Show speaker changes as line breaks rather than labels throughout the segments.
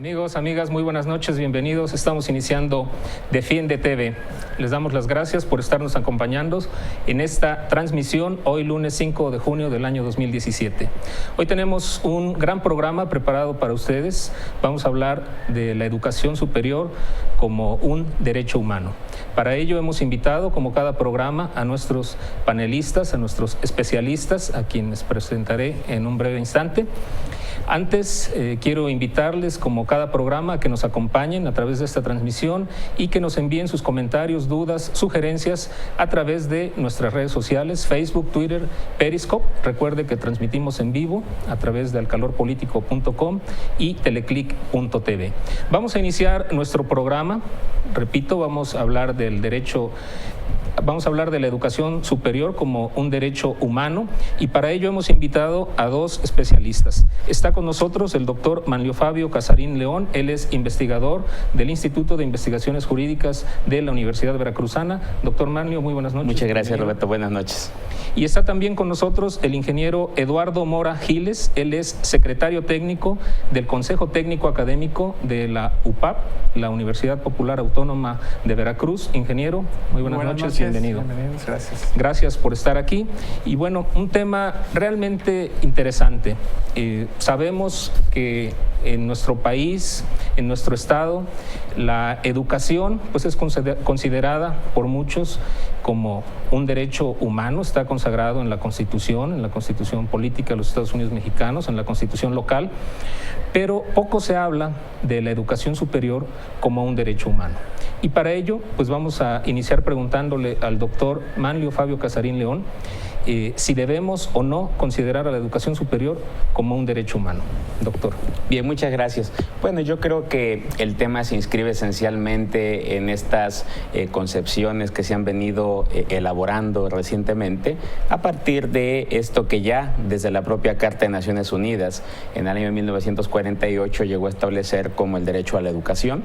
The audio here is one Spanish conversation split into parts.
Amigos, amigas, muy buenas noches, bienvenidos. Estamos iniciando Defiende TV. Les damos las gracias por estarnos acompañando en esta transmisión hoy lunes 5 de junio del año 2017. Hoy tenemos un gran programa preparado para ustedes. Vamos a hablar de la educación superior como un derecho humano. Para ello hemos invitado, como cada programa, a nuestros panelistas, a nuestros especialistas, a quienes presentaré en un breve instante. Antes, quiero invitarles, como cada programa, a que nos acompañen a través de esta transmisión y que nos envíen sus comentarios, dudas, sugerencias a través de nuestras redes sociales, Facebook, Twitter, Periscope. Recuerde que transmitimos en vivo a través de alcalorpolitico.com y teleclick.tv. Vamos a iniciar nuestro programa. Repito, vamos a hablar de la educación superior como un derecho humano, y para ello hemos invitado a dos especialistas. Está con nosotros el doctor Manlio Fabio Casarín León. Él es investigador del Instituto de Investigaciones Jurídicas de la Universidad Veracruzana. Doctor Manlio, muy buenas noches.
Muchas gracias, Roberto. Buenas noches.
Y está también con nosotros el ingeniero Eduardo Mora Giles. Él es secretario técnico del Consejo Técnico Académico de la UPAP, la Universidad Popular Autónoma de Veracruz. Ingeniero, muy buenas noches. Bienvenido.
Bienvenidos, gracias.
Gracias por estar aquí. Y bueno, un tema realmente interesante. Sabemos que en nuestro país, en nuestro estado, la educación pues es considerada por muchos como un derecho humano. Está consagrado en la Constitución política de los Estados Unidos mexicanos, en la Constitución local, pero poco se habla de la educación superior como un derecho humano. Y para ello, pues vamos a iniciar preguntándole al doctor Manlio Fabio Casarín León si debemos o no considerar a la educación superior como un derecho humano. Doctor.
Bien, muchas gracias. Bueno, yo creo que el tema se inscribe esencialmente en estas concepciones que se han venido elaborando recientemente a partir de esto que ya desde la propia Carta de Naciones Unidas en el año 1948 llegó a establecer como el derecho a la educación.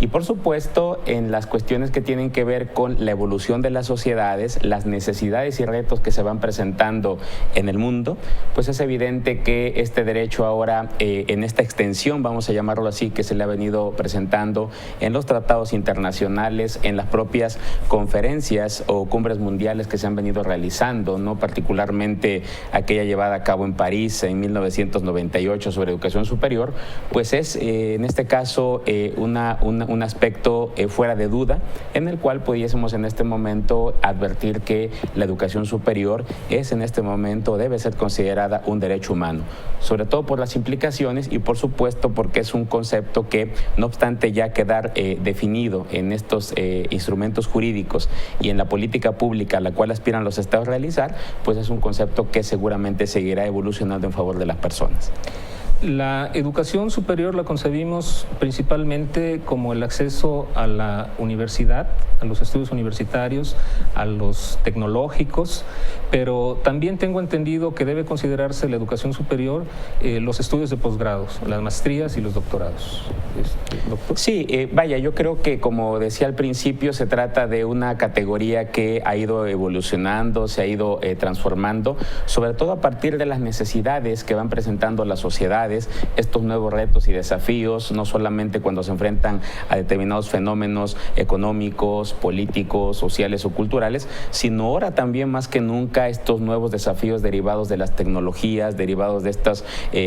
Y por supuesto, en las cuestiones que tienen que ver con la evolución de las sociedades, las necesidades y retos que se van presentando en el mundo, pues es evidente que este derecho ahora, en esta extensión, vamos a llamarlo así, que se le ha venido presentando en los tratados internacionales, en las propias conferencias o cumbres mundiales que se han venido realizando, ¿no? Particularmente aquella llevada a cabo en París en 1998 sobre educación superior, pues es en este caso un aspecto fuera de duda, en el cual pudiésemos en este momento advertir que la educación superior es en este momento, debe ser considerada un derecho humano, sobre todo por las implicaciones y por supuesto porque es un concepto que, no obstante ya quedar definido en estos instrumentos jurídicos y en la política pública a la cual aspiran los estados a realizar, pues es un concepto que seguramente seguirá evolucionando en favor de las personas.
La educación superior la concebimos principalmente como el acceso a la universidad, a los estudios universitarios, a los tecnológicos, pero también tengo entendido que debe considerarse la educación superior los estudios de posgrados, las maestrías y los doctorados. ¿Doctor?
Sí, vaya, yo creo que, como decía al principio, se trata de una categoría que ha ido evolucionando, se ha ido transformando, sobre todo a partir de las necesidades que van presentando las sociedades, estos nuevos retos y desafíos, no solamente cuando se enfrentan a determinados fenómenos económicos, políticos, sociales o culturales, sino ahora también más que nunca estos nuevos desafíos derivados de las tecnologías, derivados de estas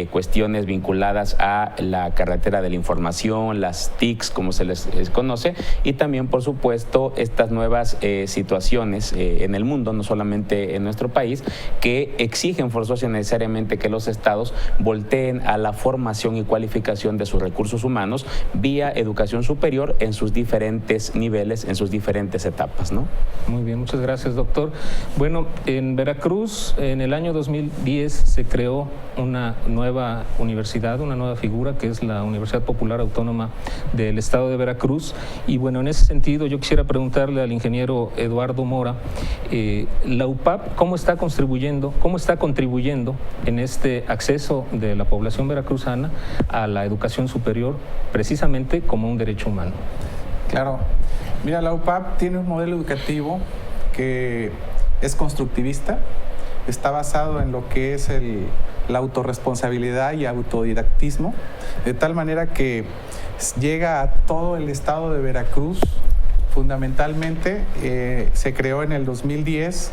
cuestiones vinculadas a la carretera de la información, las TICs, como se les conoce, y también, por supuesto, estas nuevas situaciones en el mundo, no solamente en nuestro país, que exigen forzosa y necesariamente que los estados volteen a la formación y cualificación de sus recursos humanos vía educación superior en sus diferentes niveles, en sus diferentes etapas, ¿no?
Muy bien, muchas gracias, doctor. Bueno, en Veracruz, en el año 2010 se creó una nueva universidad, una nueva figura, que es la Universidad Popular Autónoma del Estado de Veracruz. Y bueno, en ese sentido yo quisiera preguntarle al ingeniero Eduardo Mora, la UPAP, ¿cómo está contribuyendo en este acceso de la población veracruzana a la educación superior precisamente como un derecho humano?
Claro. Mira, la UPAP tiene un modelo educativo que es constructivista, está basado en lo que es la autorresponsabilidad y autodidactismo, de tal manera que llega a todo el estado de Veracruz. Fundamentalmente se creó en el 2010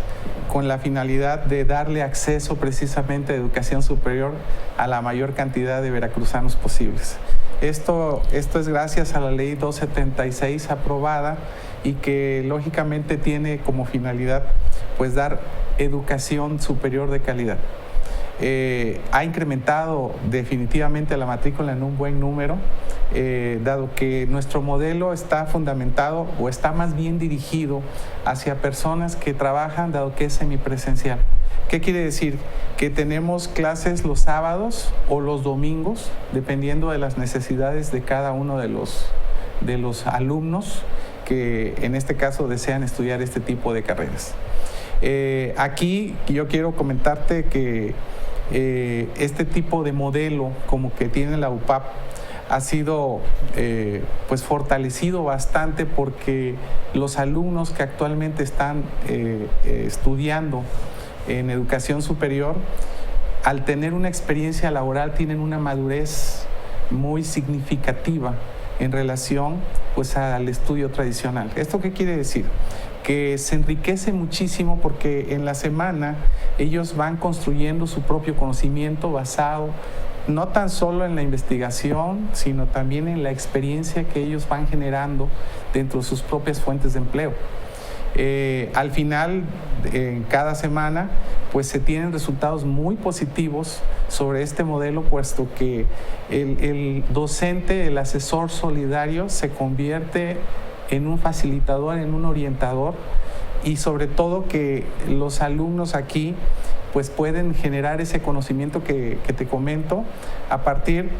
con la finalidad de darle acceso precisamente a educación superior a la mayor cantidad de veracruzanos posibles. Esto es gracias a la ley 276 aprobada y que lógicamente tiene como finalidad pues dar educación superior de calidad. Ha incrementado definitivamente la matrícula en un buen número, dado que nuestro modelo está fundamentado o está más bien dirigido hacia personas que trabajan, dado que es semipresencial. ¿Qué quiere decir? Que tenemos clases los sábados o los domingos, dependiendo de las necesidades de cada uno de los alumnos que en este caso desean estudiar este tipo de carreras. Aquí yo quiero comentarte que este tipo de modelo como que tiene la UPAP ha sido pues fortalecido bastante porque los alumnos que actualmente están estudiando en educación superior, al tener una experiencia laboral tienen una madurez muy significativa en relación pues al estudio tradicional. ¿Esto qué quiere decir? Que se enriquece muchísimo porque en la semana ellos van construyendo su propio conocimiento basado no tan solo en la investigación, sino también en la experiencia que ellos van generando dentro de sus propias fuentes de empleo. Al final, en cada semana, pues se tienen resultados muy positivos sobre este modelo, puesto que el docente, el asesor solidario, se convierte en un facilitador, en un orientador, y sobre todo que los alumnos aquí pues pueden generar ese conocimiento que te comento a partir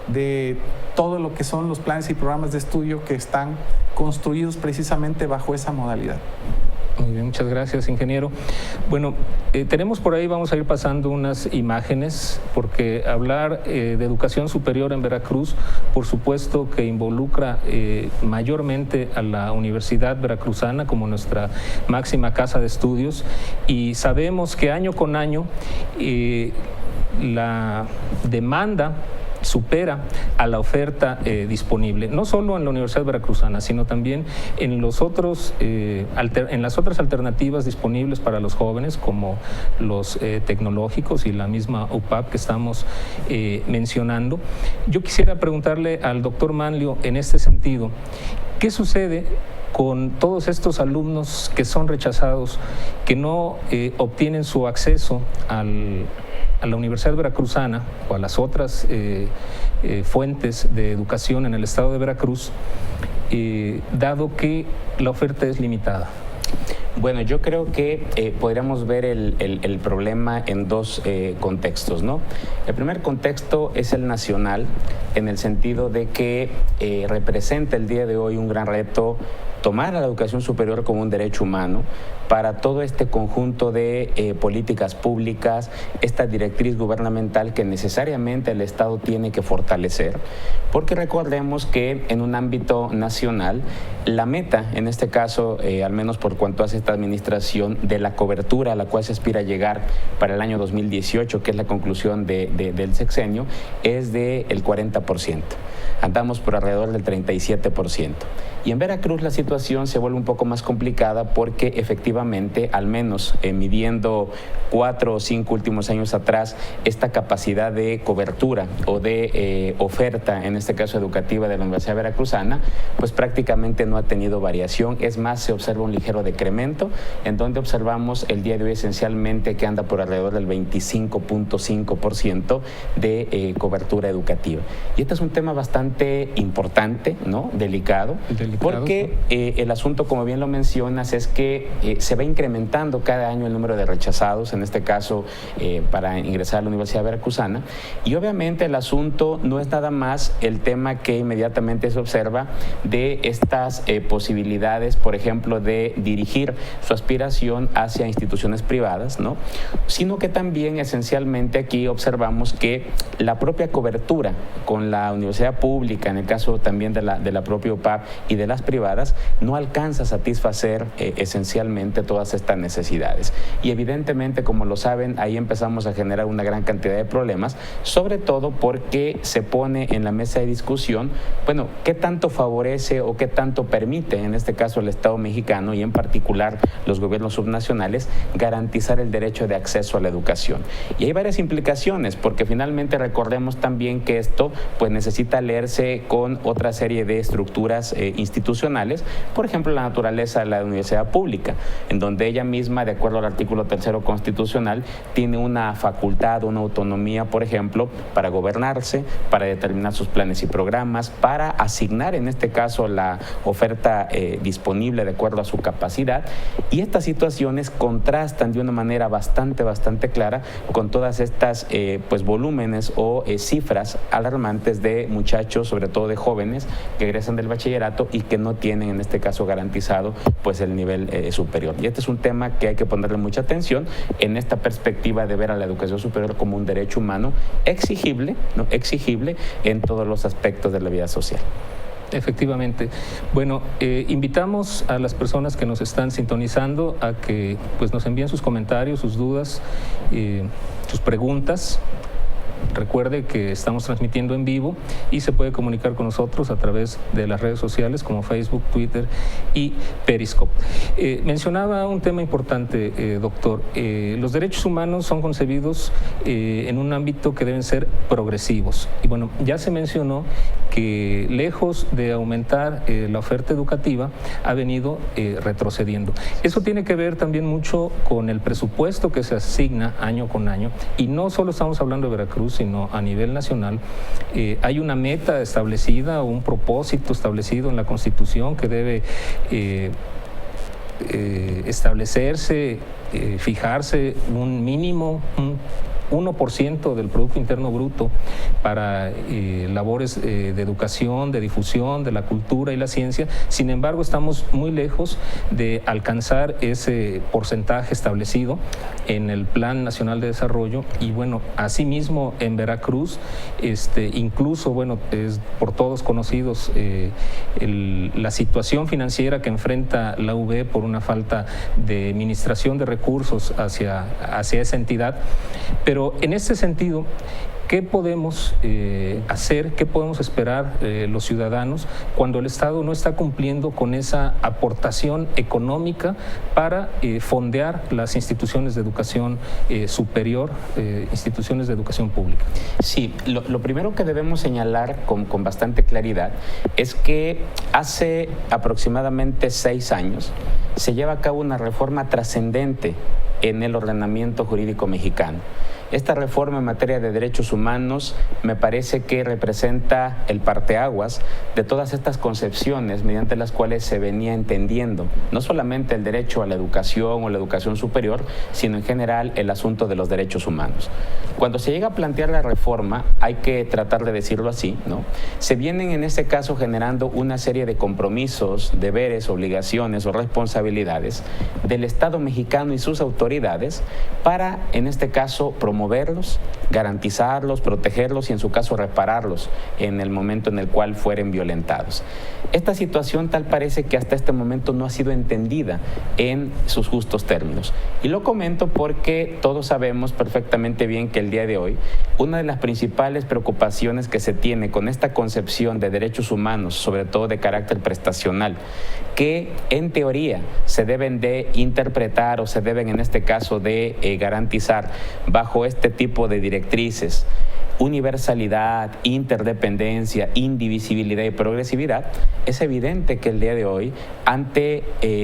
de todo lo que son los planes y programas de estudio que están construidos precisamente bajo esa modalidad.
Muy bien, muchas gracias, ingeniero. Bueno, tenemos por ahí, vamos a ir pasando unas imágenes, porque hablar de educación superior en Veracruz, por supuesto que involucra mayormente a la Universidad Veracruzana como nuestra máxima casa de estudios, y sabemos que año con año la demanda supera a la oferta disponible, no solo en la Universidad Veracruzana, sino también en las otras alternativas disponibles para los jóvenes, como los tecnológicos y la misma UPAP que estamos mencionando. Yo quisiera preguntarle al doctor Manlio en este sentido, ¿qué sucede con todos estos alumnos que son rechazados, que no obtienen su acceso a la Universidad Veracruzana o a las otras fuentes de educación en el estado de Veracruz, dado que la oferta es limitada?
Bueno, yo creo que podríamos ver el problema en dos contextos, ¿no? El primer contexto es el nacional, en el sentido de que representa el día de hoy un gran reto tomar a la educación superior como un derecho humano para todo este conjunto de políticas públicas, esta directriz gubernamental que necesariamente el Estado tiene que fortalecer, porque recordemos que en un ámbito nacional, la meta, en este caso, al menos por cuanto hace esta administración, de la cobertura a la cual se aspira a llegar para el año 2018, que es la conclusión del sexenio, es del 40%. Andamos por alrededor del 37%. Y en Veracruz la situación se vuelve un poco más complicada porque efectivamente, al menos midiendo 4 o 5 últimos años atrás, esta capacidad de cobertura o de oferta, en este caso educativa de la Universidad Veracruzana, pues prácticamente no ha tenido variación. Es más, se observa un ligero decremento, en donde observamos el día de hoy esencialmente que anda por alrededor del 25.5% de cobertura educativa. Y este es un tema bastante importante, ¿no? Delicado. Porque el asunto, como bien lo mencionas, es que se va incrementando cada año el número de rechazados, en este caso para ingresar a la Universidad Veracruzana, y obviamente el asunto no es nada más el tema que inmediatamente se observa de estas posibilidades, por ejemplo, de dirigir su aspiración hacia instituciones privadas, ¿no? Sino que también esencialmente aquí observamos que la propia cobertura con la universidad pública, en el caso también de la propia UPAP y de las privadas, no alcanza a satisfacer esencialmente todas estas necesidades. Y evidentemente, como lo saben, ahí empezamos a generar una gran cantidad de problemas, sobre todo porque se pone en la mesa de discusión, bueno, qué tanto favorece o qué tanto permite, en este caso el Estado mexicano y en particular los gobiernos subnacionales, garantizar el derecho de acceso a la educación. Y hay varias implicaciones, porque finalmente recordemos también que esto pues necesita leerse con otra serie de estructuras institucionales, por ejemplo, la naturaleza de la universidad pública, en donde ella misma, de acuerdo al artículo 3º constitucional, tiene una facultad, una autonomía, por ejemplo, para gobernarse, para determinar sus planes y programas, para asignar, en este caso, la oferta disponible de acuerdo a su capacidad. Y estas situaciones contrastan de una manera bastante clara con todas estas pues volúmenes o cifras alarmantes de muchachos, sobre todo de jóvenes, que egresan del bachillerato y que no tienen, en este caso, garantizado pues el nivel superior. Y este es un tema que hay que ponerle mucha atención en esta perspectiva de ver a la educación superior como un derecho humano exigible, ¿no? Exigible en todos los aspectos de la vida social.
Efectivamente. Bueno, invitamos a las personas que nos están sintonizando a que pues, nos envíen sus comentarios, sus dudas, sus preguntas. Recuerde que estamos transmitiendo en vivo y se puede comunicar con nosotros a través de las redes sociales como Facebook, Twitter y Periscope. Mencionaba un tema importante, doctor. Los derechos humanos son concebidos en un ámbito que deben ser progresivos. Y bueno, ya se mencionó que lejos de aumentar la oferta educativa, ha venido retrocediendo. Eso tiene que ver también mucho con el presupuesto que se asigna año con año, y no solo estamos hablando de Veracruz, sino a nivel nacional. Hay una meta establecida, un propósito establecido en la Constitución que debe establecerse, fijarse un mínimo, 1% del Producto Interno Bruto para labores de educación, de difusión, de la cultura y la ciencia. Sin embargo, estamos muy lejos de alcanzar ese porcentaje establecido en el Plan Nacional de Desarrollo. Y bueno, asimismo en Veracruz, incluso, bueno, es por todos conocidos la situación financiera que enfrenta la UB por una falta de administración de recursos hacia esa entidad. Pero en este sentido, ¿qué podemos hacer, qué podemos esperar los ciudadanos cuando el Estado no está cumpliendo con esa aportación económica para fondear las instituciones de educación superior, instituciones de educación pública?
Sí, lo primero que debemos señalar con bastante claridad es que hace aproximadamente 6 años se lleva a cabo una reforma trascendente en el ordenamiento jurídico mexicano. Esta reforma en materia de derechos humanos me parece que representa el parteaguas de todas estas concepciones mediante las cuales se venía entendiendo no solamente el derecho a la educación o la educación superior, sino en general el asunto de los derechos humanos. Cuando se llega a plantear la reforma, hay que tratar de decirlo así, ¿no? Se vienen en este caso generando una serie de compromisos, deberes, obligaciones o responsabilidades del Estado mexicano y sus autoridades para, en este caso, promoverlos, garantizarlos, protegerlos y en su caso repararlos en el momento en el cual fueren violentados. Esta situación tal parece que hasta este momento no ha sido entendida en sus justos términos. Y lo comento porque todos sabemos perfectamente bien que el día de hoy una de las principales preocupaciones que se tiene con esta concepción de derechos humanos, sobre todo de carácter prestacional, que en teoría se deben de interpretar o se deben en este caso de garantizar bajo este tipo de directrices: universalidad, interdependencia, indivisibilidad y progresividad. Es evidente que el día de hoy, ante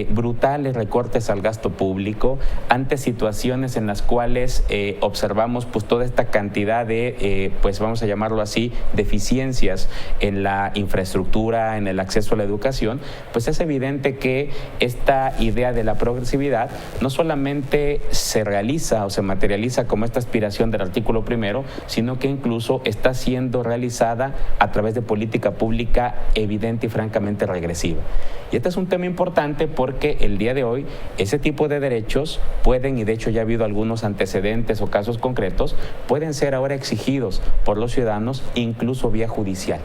brutales recortes al gasto público, ante situaciones en las cuales observamos pues toda esta cantidad de, pues vamos a llamarlo así, deficiencias en la infraestructura, en el acceso a la educación, pues es evidente que esta idea de la progresividad no solamente se realiza o se materializa como esta aspiración del artículo primero, sino que incluso está siendo realizada a través de política pública evidente y francamente regresiva. Y este es un tema importante porque el día de hoy ese tipo de derechos pueden, y de hecho ya ha habido algunos antecedentes o casos concretos, pueden ser ahora exigidos por los ciudadanos incluso vía judicial.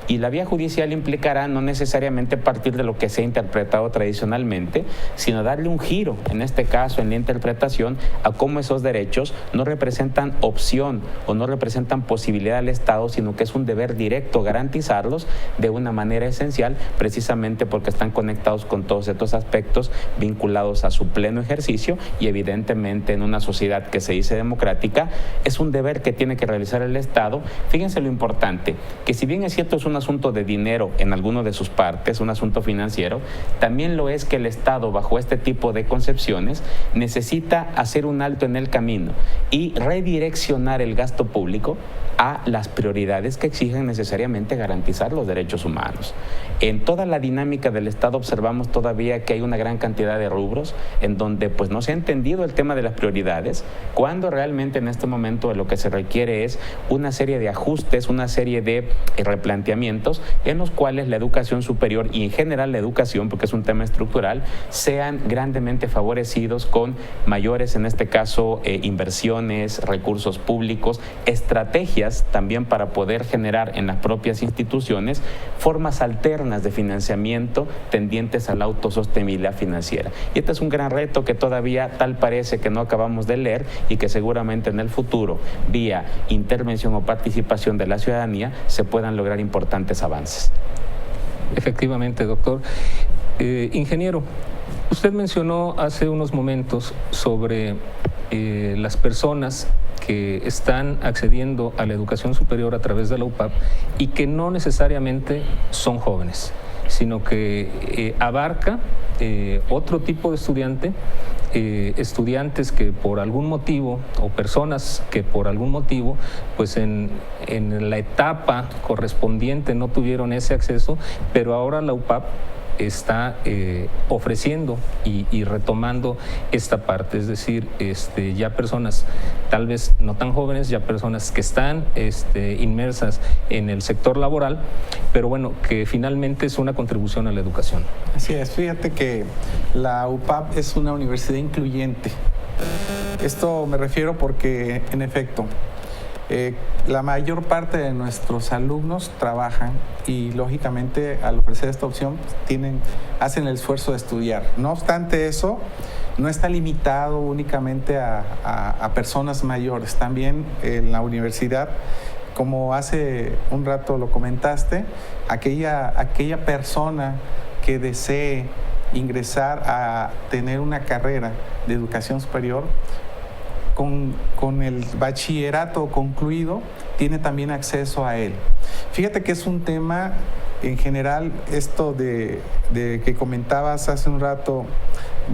Y la vía judicial implicará no necesariamente partir de lo que se ha interpretado tradicionalmente, sino darle un giro, en este caso en la interpretación, a cómo esos derechos no representan opción o no representan posibilidad al Estado, sino que es un deber directo garantizarlos de una manera esencial, precisamente porque están conectados con todos estos aspectos vinculados a su pleno ejercicio, y evidentemente en una sociedad que se dice democrática es un deber que tiene que realizar el Estado. Fíjense lo importante, que si bien es cierto es un asunto de dinero en alguno de sus partes, un asunto financiero, también lo es que el Estado, bajo este tipo de concepciones, necesita hacer un alto en el camino y redireccionar el gasto público a las prioridades que exigen necesariamente garantizar los derechos humanos. En toda la dinámica del Estado observamos todavía que hay una gran cantidad de rubros en donde pues no se ha entendido el tema de las prioridades, cuando realmente en este momento lo que se requiere es una serie de ajustes, una serie de replanteamientos en los cuales la educación superior y en general la educación, porque es un tema estructural, sean grandemente favorecidos con mayores, en este caso, inversiones, recursos públicos, estrategias también para poder generar en las propias instituciones formas alternas de financiamiento tendientes a la autosostenibilidad financiera. Y este es un gran reto que todavía tal parece que no acabamos de leer y que seguramente en el futuro, vía intervención o participación de la ciudadanía, se puedan lograr importantes avances.
Efectivamente, doctor. Ingeniero, usted mencionó hace unos momentos sobre las personas que están accediendo a la educación superior a través de la UPAP y que no necesariamente son jóvenes, sino que abarca otro tipo de estudiantes que por algún motivo o personas que por algún motivo pues en la etapa correspondiente no tuvieron ese acceso, pero ahora la UPAP está ofreciendo y retomando esta parte, es decir, ya personas tal vez no tan jóvenes, ya personas que están inmersas en el sector laboral, pero bueno, que finalmente es una contribución a la educación.
Así es, fíjate que la UPAP es una universidad incluyente. Esto me refiero porque, en efecto, la mayor parte de nuestros alumnos trabajan y, lógicamente, al ofrecer esta opción, hacen el esfuerzo de estudiar. No obstante eso, no está limitado únicamente a personas mayores. También en la universidad, como hace un rato lo comentaste, aquella persona que desee ingresar a tener una carrera de educación superior, con el bachillerato concluido, tiene también acceso a él. Fíjate que es un tema, en general, esto de que comentabas hace un rato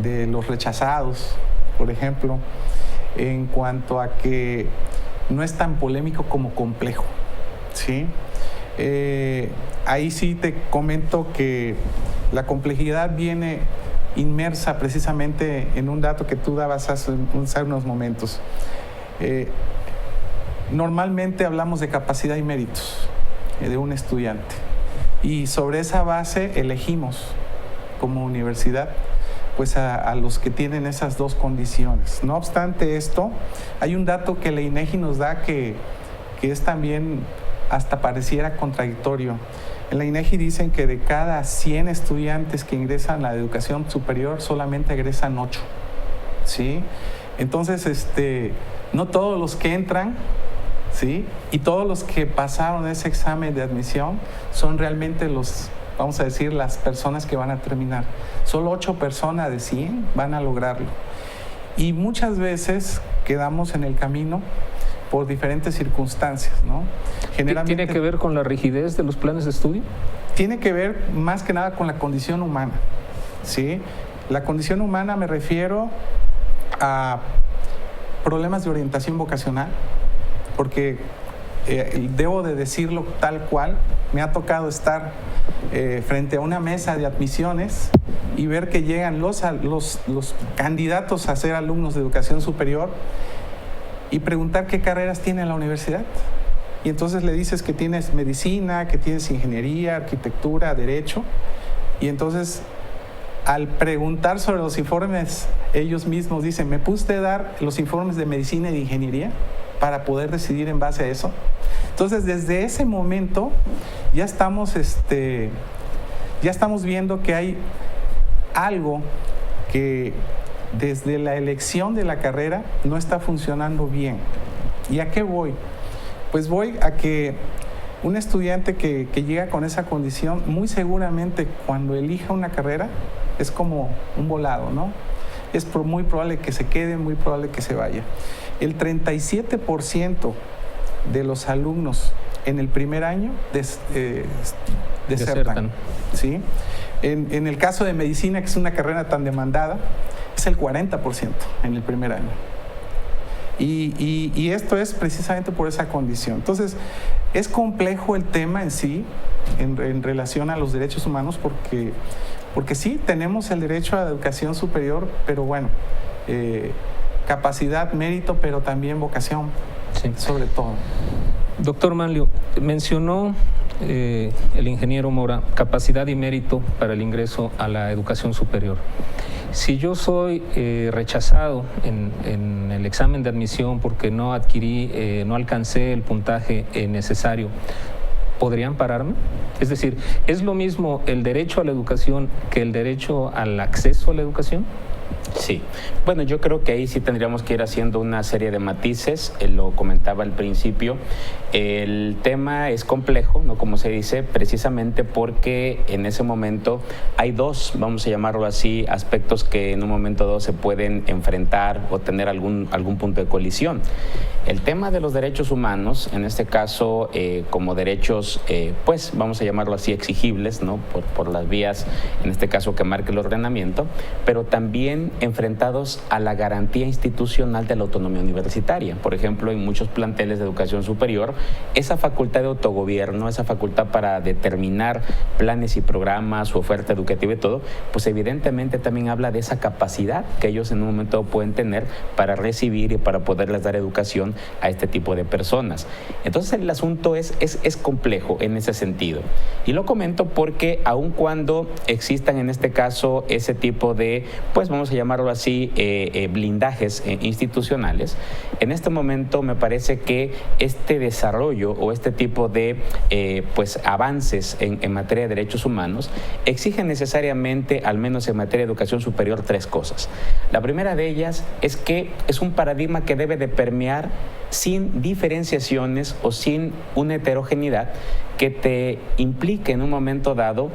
de los rechazados, por ejemplo, en cuanto a que no es tan polémico como complejo, ¿sí? Ahí sí te comento que la complejidad viene inmersa precisamente en un dato que tú dabas hace unos momentos. Normalmente hablamos de capacidad y méritos de un estudiante, y sobre esa base elegimos como universidad pues a los que tienen esas dos condiciones. No obstante esto, hay un dato que la INEGI nos da que es también hasta pareciera contradictorio. En la INEGI dicen que de cada 100 estudiantes que ingresan a la educación superior, solamente egresan 8, ¿sí? Entonces, no todos los que entran, ¿sí? Y todos los que pasaron ese examen de admisión son realmente vamos a decir, las personas que van a terminar. Solo 8 personas de 100 van a lograrlo. Y muchas veces quedamos en el camino por diferentes circunstancias, ¿no? Generalmente,
¿tiene que ver con la rigidez de los planes de estudio?
Tiene que ver más que nada con la condición humana, ¿sí? La condición humana me refiero a problemas de orientación vocacional, porque debo de decirlo tal cual, me ha tocado estar frente a una mesa de admisiones y ver que llegan los candidatos a ser alumnos de educación superior y preguntar qué carreras tiene la universidad. Y entonces le dices que tienes medicina, que tienes ingeniería, arquitectura, derecho. Y entonces, al preguntar sobre los informes, ellos mismos dicen, ¿me puede usted dar los informes de medicina y de ingeniería para poder decidir en base a eso? Entonces, desde ese momento ya estamos viendo que hay algo que desde la elección de la carrera no está funcionando bien. ¿Y a qué voy? Pues voy a que un estudiante que llega con esa condición, muy seguramente cuando elija una carrera es como un volado, ¿no? Es muy probable que se quede, muy probable que se vaya. El 37% de los alumnos en el primer año desertan. ¿Sí? En el caso de medicina, que es una carrera tan demandada, es el 40% en el primer año. Y esto es precisamente por esa condición. Entonces, es complejo el tema en sí, en relación a los derechos humanos, porque sí, tenemos el derecho a la educación superior, pero bueno, capacidad, mérito, pero también vocación, sí, sobre todo.
Doctor Manlio, mencionó el ingeniero Mora capacidad y mérito para el ingreso a la educación superior. Si yo soy rechazado en el examen de admisión porque no alcancé el puntaje necesario, ¿podrían pararme? Es decir, ¿es lo mismo el derecho a la educación que el derecho al acceso a la educación?
Sí. Bueno, yo creo que ahí sí tendríamos que ir haciendo una serie de matices. Lo comentaba al principio. El tema es complejo, ¿no? Como se dice, precisamente porque en ese momento hay dos, vamos a llamarlo así, aspectos que en un momento dado se pueden enfrentar o tener algún punto de colisión. El tema de los derechos humanos, en este caso como derechos, pues vamos a llamarlo así, exigibles, ¿no? Por las vías, en este caso que marque el ordenamiento, pero también enfrentados a la garantía institucional de la autonomía universitaria. Por ejemplo, en muchos planteles de educación superior, esa facultad de autogobierno, esa facultad para determinar planes y programas, su oferta educativa y todo, pues evidentemente también habla de esa capacidad que ellos en un momento pueden tener para recibir y para poderles dar educación a este tipo de personas. Entonces el asunto es complejo en ese sentido. Y lo comento porque aun cuando existan en este caso ese tipo de, pues vamos a llamarlo así, blindajes institucionales, en este momento me parece que este desarrollo o este tipo de pues avances en materia de derechos humanos exigen necesariamente, al menos en materia de educación superior, tres cosas. La primera de ellas es que es un paradigma que debe de permear sin diferenciaciones o sin una heterogeneidad que te implique en un momento dado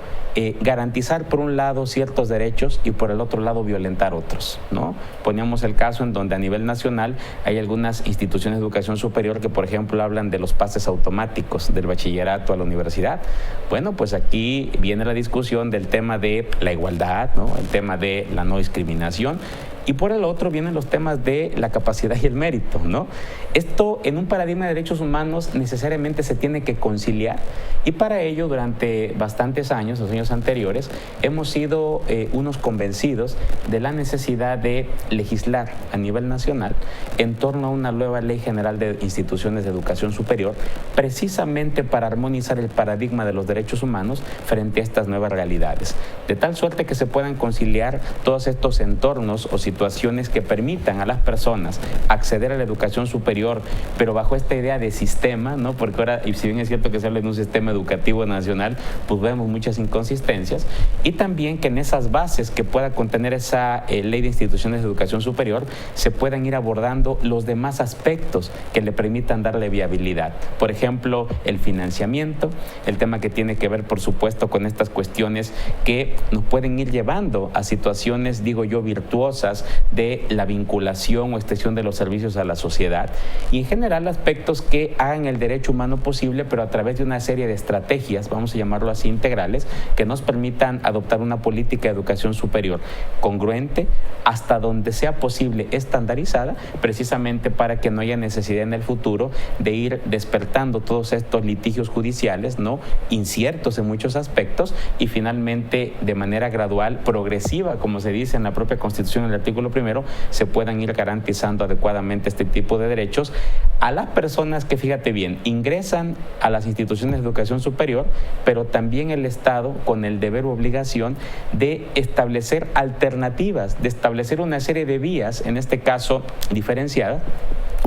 garantizar por un lado ciertos derechos y por el otro lado violentar otros, ¿no? Poníamos el caso en donde a nivel nacional hay algunas instituciones de educación superior que, por ejemplo, hablan de los pases automáticos del bachillerato a la universidad. Bueno, pues aquí viene la discusión del tema de la igualdad, ¿no? El tema de la no discriminación. Y por el otro vienen los temas de la capacidad y el mérito, ¿no? Esto en un paradigma de derechos humanos necesariamente se tiene que conciliar y para ello durante bastantes años, los años anteriores, hemos sido unos convencidos de la necesidad de legislar a nivel nacional en torno a una nueva ley general de instituciones de educación superior precisamente para armonizar el paradigma de los derechos humanos frente a estas nuevas realidades, de tal suerte que se puedan conciliar todos estos entornos o situaciones que permitan a las personas acceder a la educación superior, pero bajo esta idea de sistema, ¿no? Porque ahora, y si bien es cierto que se habla de un sistema educativo nacional, pues vemos muchas inconsistencias, y también que en esas bases que pueda contener esa ley de instituciones de educación superior se puedan ir abordando los demás aspectos que le permitan darle viabilidad. Por ejemplo, el financiamiento, el tema que tiene que ver, por supuesto, con estas cuestiones que nos pueden ir llevando a situaciones, digo yo, virtuosas de la vinculación o extensión de los servicios a la sociedad y en general aspectos que hagan el derecho humano posible, pero a través de una serie de estrategias, vamos a llamarlo así, integrales, que nos permitan adoptar una política de educación superior congruente, hasta donde sea posible estandarizada, precisamente para que no haya necesidad en el futuro de ir despertando todos estos litigios judiciales, ¿no? Inciertos en muchos aspectos y finalmente de manera gradual, progresiva, como se dice en la propia Constitución, en el artículo primero, se puedan ir garantizando adecuadamente este tipo de derechos a las personas que, fíjate bien, ingresan a las instituciones de educación superior, pero también el Estado con el deber u obligación de establecer alternativas, de establecer una serie de vías, en este caso diferenciadas,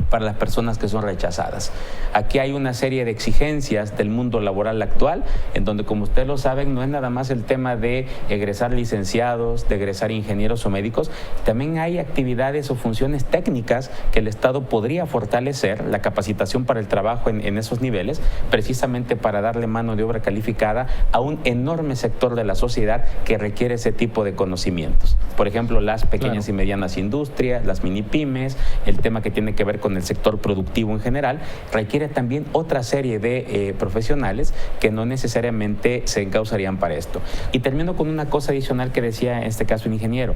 para las personas que son rechazadas. Aquí hay una serie de exigencias del mundo laboral actual, en donde, como ustedes lo saben, no es nada más el tema de egresar licenciados, de egresar ingenieros o médicos, también hay actividades o funciones técnicas que el Estado podría fortalecer, la capacitación para el trabajo en esos niveles, precisamente para darle mano de obra calificada a un enorme sector de la sociedad que requiere ese tipo de conocimientos. Por ejemplo, las pequeñas y medianas industrias, las mini pymes, el tema que tiene que ver con el sector productivo en general, requiere también otra serie de profesionales que no necesariamente se encausarían para esto. Y termino con una cosa adicional que decía en este caso un ingeniero.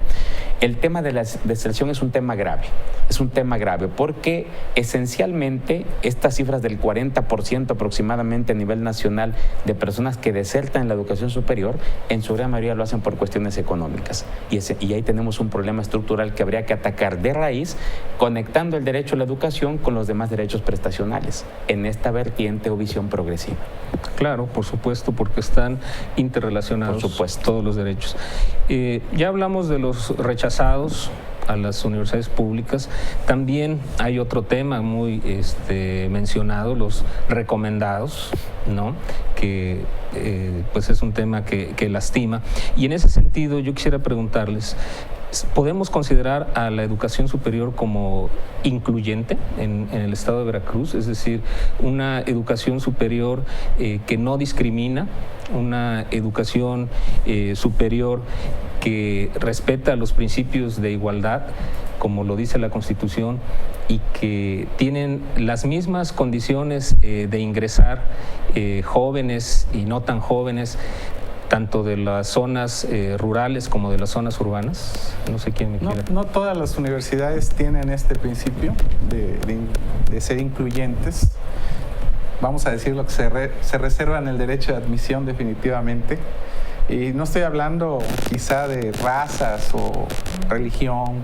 El tema de la deserción es un tema grave. Es un tema grave porque esencialmente estas cifras del 40% aproximadamente a nivel nacional de personas que desertan en la educación superior, en su gran mayoría lo hacen por cuestiones económicas. Y ahí tenemos un problema estructural que habría que atacar de raíz, conectando el derecho a la educación con los demás derechos prestacionales, en esta vertiente o visión progresiva.
Claro, por supuesto, porque están interrelacionados todos los derechos. Ya hablamos de los rechazados a las universidades públicas. También hay otro tema muy mencionado, los recomendados, ¿no? Que pues es un tema que lastima. Y en ese sentido yo quisiera preguntarles, ¿podemos considerar a la educación superior como incluyente en el estado de Veracruz? Es decir, una educación superior que no discrimina, una educación superior que respeta los principios de igualdad, como lo dice la Constitución, y que tienen las mismas condiciones de ingresar jóvenes y no tan jóvenes, tanto de las zonas rurales como de las zonas urbanas. No sé quién me quiere.
No todas las universidades tienen este principio de ser incluyentes. Vamos a decir lo que se reservan el derecho de admisión definitivamente. Y no estoy hablando quizá de razas o religión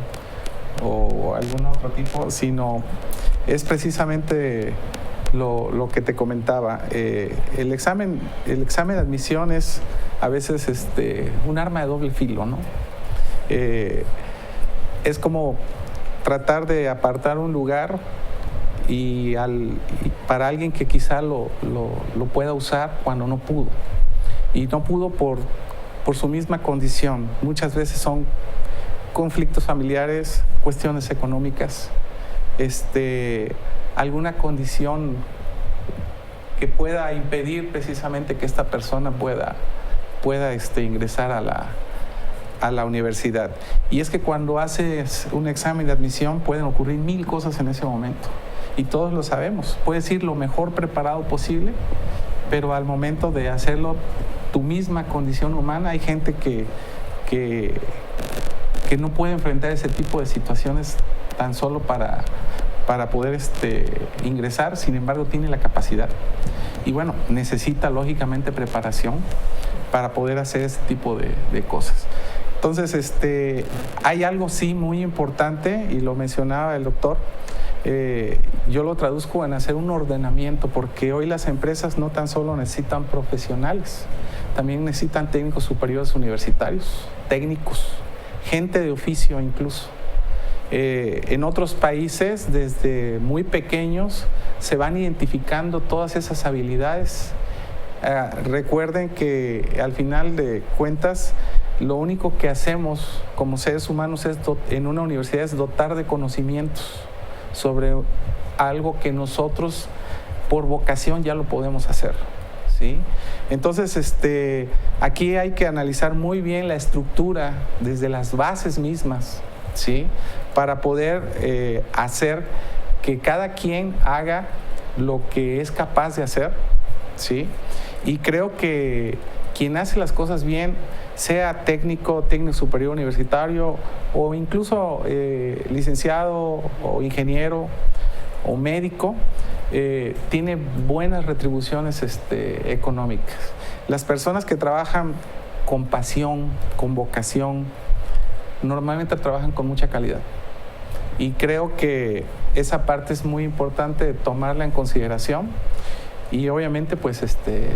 o algún otro tipo, sino es precisamente lo que te comentaba. El examen de admisión es a veces un arma de doble filo, ¿no? Es como tratar de apartar un lugar y para alguien que quizá lo pueda usar cuando no pudo. Y no pudo por su misma condición. Muchas veces son conflictos familiares, cuestiones económicas, alguna condición que pueda impedir precisamente que esta persona pueda ingresar a la universidad. Y es que cuando haces un examen de admisión pueden ocurrir 1000 cosas en ese momento. Y todos lo sabemos. Puedes ir lo mejor preparado posible, pero al momento de hacerlo, tu misma condición humana, hay gente que no puede enfrentar ese tipo de situaciones tan solo para poder ingresar, sin embargo tiene la capacidad. Y bueno, necesita lógicamente preparación para poder hacer ese tipo de cosas. Entonces, hay algo sí muy importante, y lo mencionaba el doctor, yo lo traduzco en hacer un ordenamiento, porque hoy las empresas no tan solo necesitan profesionales, también necesitan técnicos superiores universitarios, técnicos, gente de oficio incluso. En otros países, desde muy pequeños, se van identificando todas esas habilidades. Recuerden que al final de cuentas, lo único que hacemos como seres humanos en una universidad es dotar de conocimientos sobre algo que nosotros por vocación ya lo podemos hacer, ¿sí? Entonces, aquí hay que analizar muy bien la estructura desde las bases mismas, ¿sí? Para poder hacer que cada quien haga lo que es capaz de hacer, ¿sí? Y creo que quien hace las cosas bien, sea técnico superior universitario o incluso licenciado o ingeniero o médico, tiene buenas retribuciones económicas. Las personas que trabajan con pasión, con vocación, normalmente trabajan con mucha calidad. Y creo que esa parte es muy importante tomarla en consideración, y obviamente pues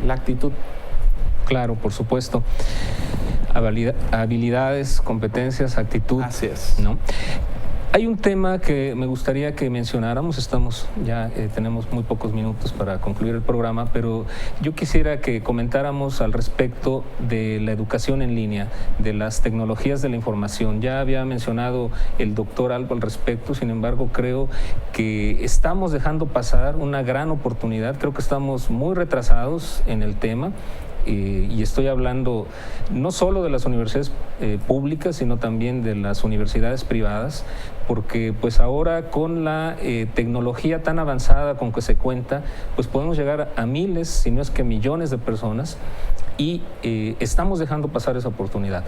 la actitud.
Claro, por supuesto. Habilidades, competencias, actitud.
Así es.
¿No? Hay un tema que me gustaría que mencionáramos, tenemos muy pocos minutos para concluir el programa, pero yo quisiera que comentáramos al respecto de la educación en línea, de las tecnologías de la información. Ya había mencionado el doctor algo al respecto, sin embargo creo que estamos dejando pasar una gran oportunidad, creo que estamos muy retrasados en el tema. Y estoy hablando no solo de las universidades públicas, sino también de las universidades privadas, porque pues ahora con la tecnología tan avanzada con que se cuenta, pues podemos llegar a miles, si no es que millones de personas, y estamos dejando pasar esa oportunidad,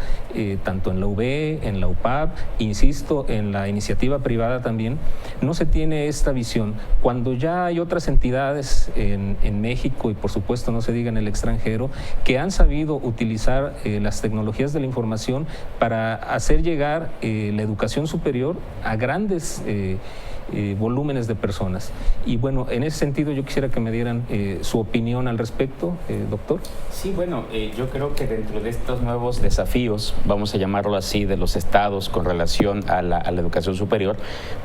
tanto en la UB, en la UPAP, insisto, en la iniciativa privada también, no se tiene esta visión. Cuando ya hay otras entidades en México y por supuesto no se diga en el extranjero, que han sabido utilizar las tecnologías de la información para hacer llegar la educación superior a grandes volúmenes de personas. Y bueno, en ese sentido yo quisiera que me dieran su opinión al respecto, doctor.
Sí, bueno, yo creo que dentro de estos nuevos desafíos, vamos a llamarlo así, de los estados con relación a la educación superior,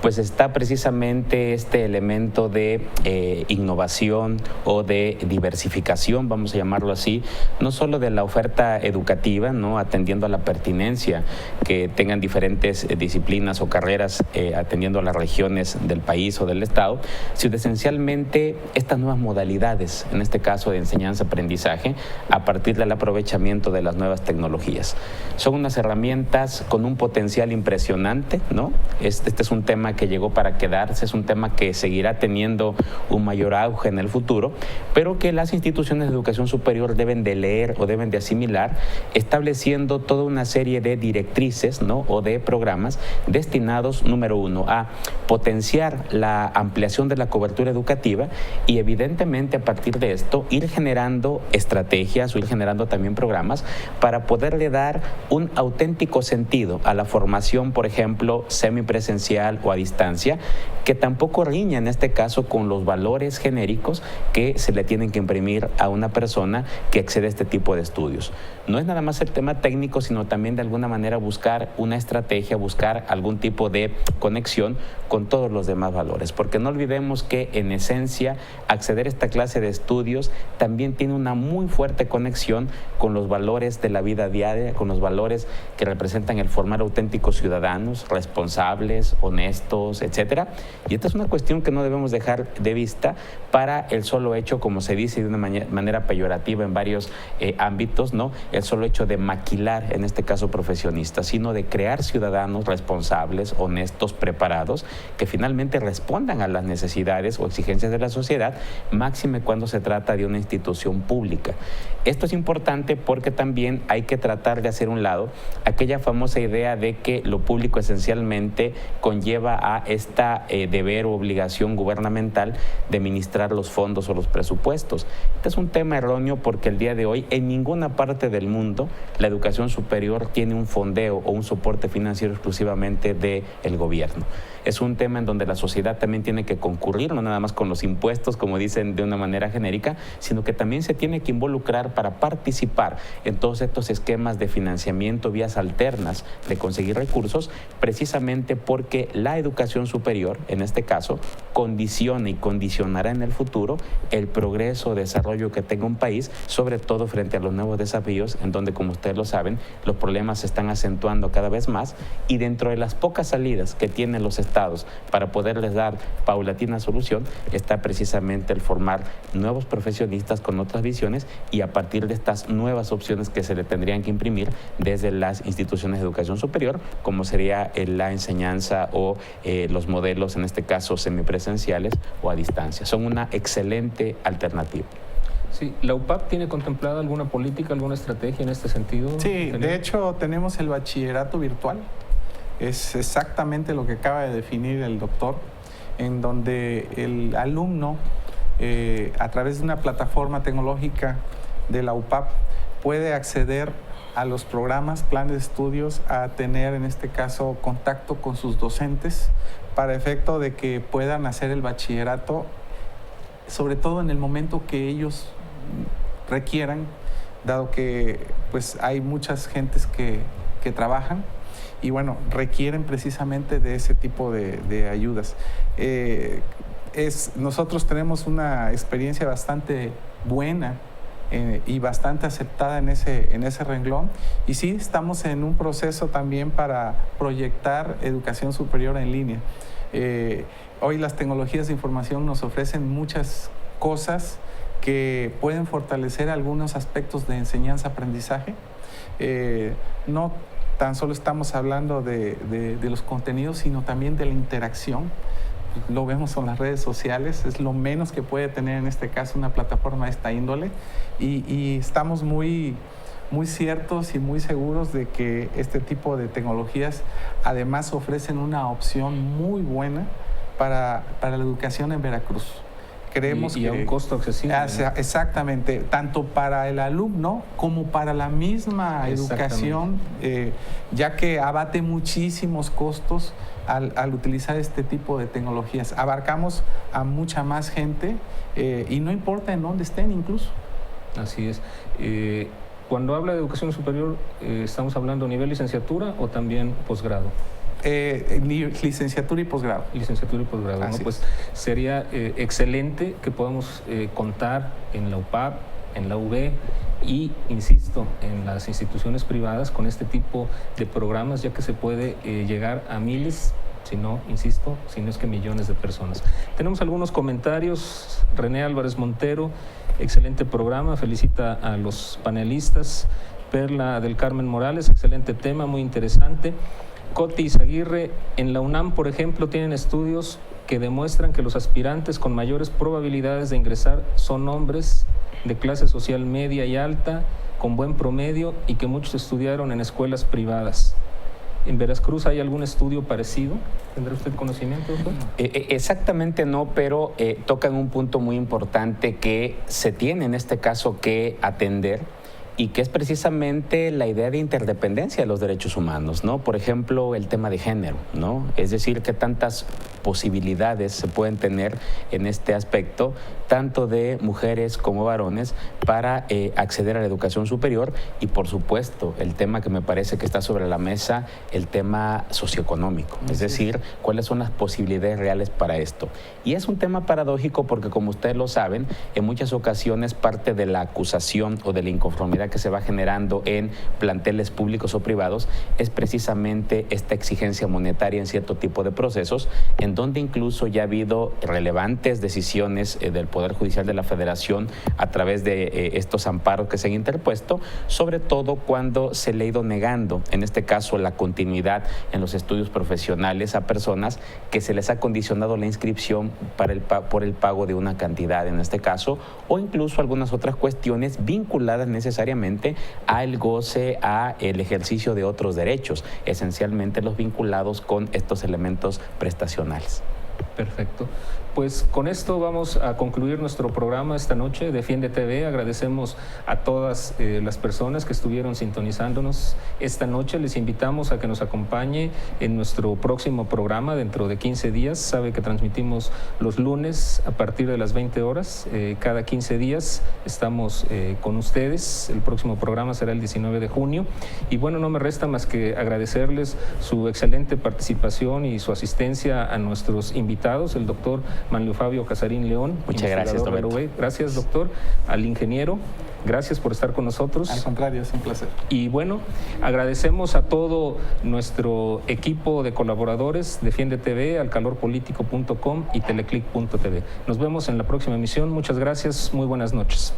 pues está precisamente este elemento de innovación o de diversificación, vamos a llamarlo así, no solo de la oferta educativa, ¿no?, atendiendo a la pertinencia que tengan diferentes disciplinas o carreras atendiendo a las regiones del país o del estado, sino esencialmente estas nuevas modalidades, en este caso de enseñanza-aprendizaje, a partir del aprovechamiento de las nuevas tecnologías. Son unas herramientas con un potencial impresionante, ¿no? Este es un tema que llegó para quedarse, es un tema que seguirá teniendo un mayor auge en el futuro, pero que las instituciones de educación superior deben de leer o deben de asimilar, estableciendo toda una serie de directrices, ¿no?, o de programas destinados, número uno, a potenciar la ampliación de la cobertura educativa y evidentemente a partir de esto ir generando estrategias o ir generando también programas para poderle dar un auténtico sentido a la formación, por ejemplo, semipresencial o a distancia, que tampoco riña en este caso con los valores genéricos que se le tienen que imprimir a una persona que accede a este tipo de estudios. No es nada más el tema técnico, sino también de alguna manera buscar una estrategia, buscar algún tipo de conexión con todos los demás valores, porque no olvidemos que en esencia acceder a esta clase de estudios también tiene una muy fuerte conexión con los valores de la vida diaria, con los valores que representan el formar auténticos ciudadanos, responsables, honestos, etcétera. Y esta es una cuestión que no debemos dejar de vista para el solo hecho, como se dice de una manera peyorativa en varios ámbitos, ¿no?, el solo hecho de maquilar, en este caso profesionistas, sino de crear ciudadanos responsables, honestos, preparados, que finalmente respondan a las necesidades o exigencias de la sociedad, máxime cuando se trata de una institución pública. Esto es importante porque también hay que tratar de hacer un lado aquella famosa idea de que lo público esencialmente conlleva a esta deber o obligación gubernamental de administrar los fondos o los presupuestos. Este es un tema erróneo porque el día de hoy en ninguna parte del mundo la educación superior tiene un fondeo o un soporte financiero exclusivamente del gobierno. Es un tema en donde la sociedad también tiene que concurrir, no nada más con los impuestos, como dicen de una manera genérica, sino que también se tiene que involucrar para participar en todos estos esquemas de financiamiento, vías alternas de conseguir recursos, precisamente porque la educación superior, en este caso, condiciona y condicionará en el futuro el progreso o desarrollo que tenga un país, sobre todo frente a los nuevos desafíos, en donde, como ustedes lo saben, los problemas se están acentuando cada vez más, y dentro de las pocas salidas que tienen los estados para poderles dar paulatina solución está precisamente el formar nuevos profesionistas con otras visiones y a partir de estas nuevas opciones que se le tendrían que imprimir desde las instituciones de educación superior, como sería la enseñanza o los modelos, en este caso semipresenciales o a distancia. Son una excelente alternativa.
Sí, ¿la UPAP tiene contemplada alguna política, alguna estrategia en este sentido?
Sí, de hecho tenemos el bachillerato virtual. Es exactamente lo que acaba de definir el doctor, en donde el alumno, a través de una plataforma tecnológica de la UPAP, puede acceder a los programas, planes de estudios, a tener en este caso contacto con sus docentes para efecto de que puedan hacer el bachillerato, sobre todo en el momento que ellos requieran, dado que pues hay muchas gentes que trabajan. y bueno, requieren precisamente de ese tipo de ayudas. Nosotros tenemos una experiencia bastante buena y bastante aceptada en ese renglón, y sí estamos en un proceso también para proyectar educación superior en línea. Hoy las tecnologías de información nos ofrecen muchas cosas que pueden fortalecer algunos aspectos de enseñanza-aprendizaje. No tan solo estamos hablando de los contenidos, sino también de la interacción. Lo vemos en las redes sociales, es lo menos que puede tener en este caso una plataforma de esta índole, y estamos muy ciertos y muy seguros de que este tipo de tecnologías además ofrecen una opción muy buena para la educación en Veracruz. Creemos
y a un costo accesible.
Exactamente, tanto para el alumno como para la misma educación, ya que abate muchísimos costos al utilizar este tipo de tecnologías. Abarcamos a mucha más gente y no importa en dónde estén incluso.
Así es. Cuando habla de educación superior, ¿estamos hablando a nivel licenciatura o también posgrado?
Licenciatura y posgrado.
Licenciatura y posgrado. ¿No? Pues sería excelente que podamos contar en la UPAP, en la UB y, insisto, en las instituciones privadas con este tipo de programas, ya que se puede llegar a miles, si no es que millones de personas. Tenemos algunos comentarios. René Álvarez Montero, excelente programa, felicita a los panelistas. Perla del Carmen Morales, excelente tema, muy interesante. Coti Izaguirre, en la UNAM, por ejemplo, tienen estudios que demuestran que los aspirantes con mayores probabilidades de ingresar son hombres de clase social media y alta, con buen promedio, y que muchos estudiaron en escuelas privadas. ¿En Veracruz hay algún estudio parecido? ¿Tendrá usted conocimiento, doctor?
Exactamente no, pero tocan un punto muy importante que se tiene en este caso que atender, y que es precisamente la idea de interdependencia de los derechos humanos, ¿no? Por ejemplo, el tema de género, ¿no? Es decir, qué tantas posibilidades se pueden tener en este aspecto, tanto de mujeres como varones, para acceder a la educación superior, y por supuesto, el tema que me parece que está sobre la mesa, el tema socioeconómico, es decir, cuáles son las posibilidades reales para esto. Y es un tema paradójico porque, como ustedes lo saben, en muchas ocasiones parte de la acusación o de la inconformidad que se va generando en planteles públicos o privados es precisamente esta exigencia monetaria en cierto tipo de procesos, en donde incluso ya ha habido relevantes decisiones del Poder Judicial de la Federación a través de estos amparos que se han interpuesto, sobre todo cuando se le ha ido negando, en este caso, la continuidad en los estudios profesionales a personas que se les ha condicionado la inscripción por el pago de una cantidad, en este caso, o incluso algunas otras cuestiones vinculadas necesariamente al goce, a el ejercicio de otros derechos, esencialmente los vinculados con estos elementos prestacionales.
Perfecto. Pues con esto vamos a concluir nuestro programa esta noche, Defiende TV. Agradecemos a todas las personas que estuvieron sintonizándonos esta noche. Les invitamos a que nos acompañe en nuestro próximo programa dentro de 15 días. Sabe que transmitimos los lunes a partir de las 20 horas. Cada 15 días estamos con ustedes. El próximo programa será el 19 de junio. Y bueno, no me resta más que agradecerles su excelente participación y su asistencia a nuestros invitados, el doctor Manlio Fabio Casarín León.
Muchas gracias, Roberto.
Gracias, doctor. Al ingeniero, gracias por estar con nosotros.
Al contrario, es un placer.
Y bueno, agradecemos a todo nuestro equipo de colaboradores, Defiende TV, alcalorpolitico.com y teleclick.tv. Nos vemos en la próxima emisión. Muchas gracias, muy buenas noches.